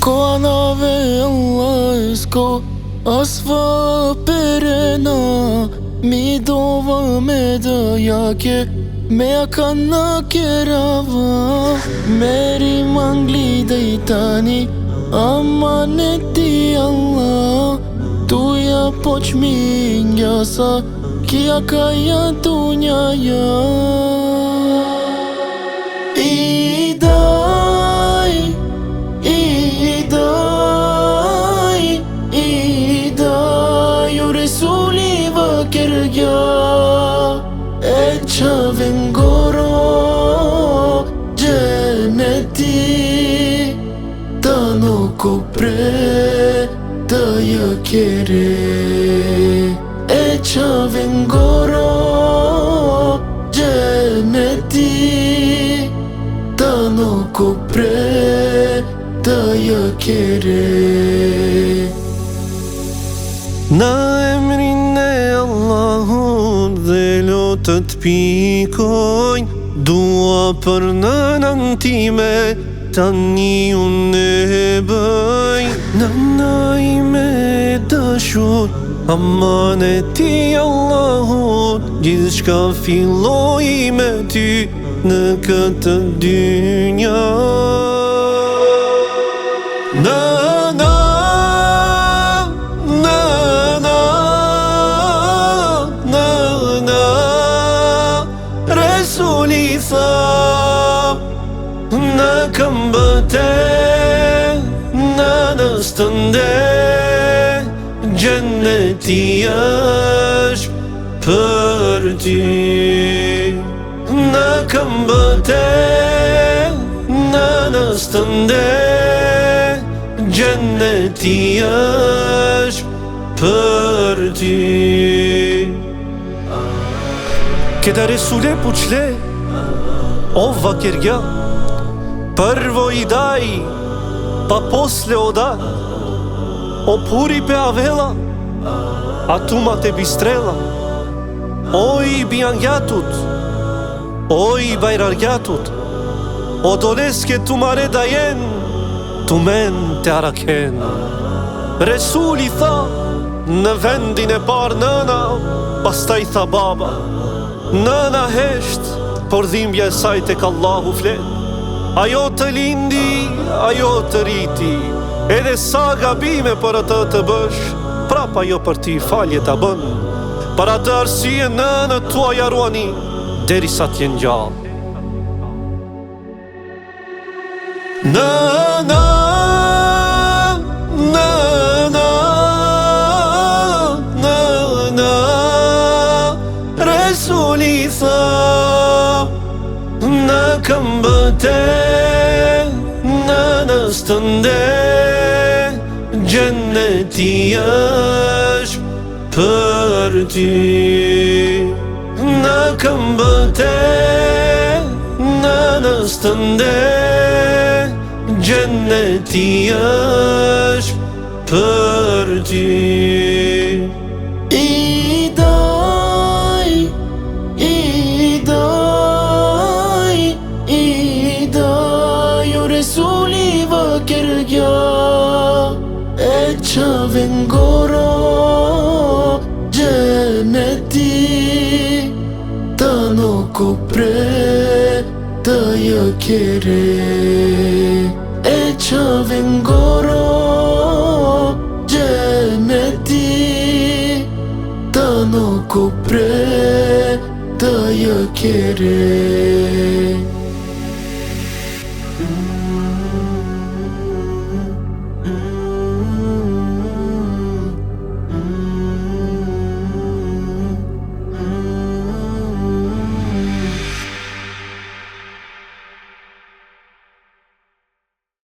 Ko anave Allah s'ko asfa perena, mi dova me dëjake, me akana kerava, meri mangli dejtani, amaneti Allah, tuja poq mingjasa, kia kaja dunjaja. Kërgja e qave ngoro gjeneti, ta nuk o pre ta jakere. E qave ngoro gjeneti, ta nuk o pre ta jakere. Na emrin e Allahut dhe lotët pikojnë, dua për nënën time, tani unë e bëj. Nëna ime dashur, amaneti Allahut, gjithçka filloi me ty në këtë dynja. Resuli tha, në kam bëte, në nëstënde, gjenneti është për ty. Në kam bëte, në nëstënde, gjenneti është për ty. Këta Resule puçle, o vakirga, prvo i daj, pa posle o da, o puri pe avela, a tu ma te bistrela, o i biangjatut, o i bajrargjatut, o doleske tu mare dajen, tu men te araken. Resuli tha, në vendin e par nëna, pastaj tha baba. Nëna hesht, por dhimbja e saj tek Allahu flet. Ajo të lindi, ajo të riti, edhe sa gabime për atë të bësh, prap ajo për ti falje ta bën. Për atë arsye nënë tuaja ruani, derisa t'jen gjallë. Nëna, nëna, nëna, Resuli tha, në kam bëte, në nëstënde, gjenneti është për ty. Në kam bëte, në nëstënde, gjenneti është për ty. Resuli vakirga e qave ngoro gjeneti, ta nuk o pre ta jakere. E qave ngoro gjeneti, ta nuk o pre ta jakere.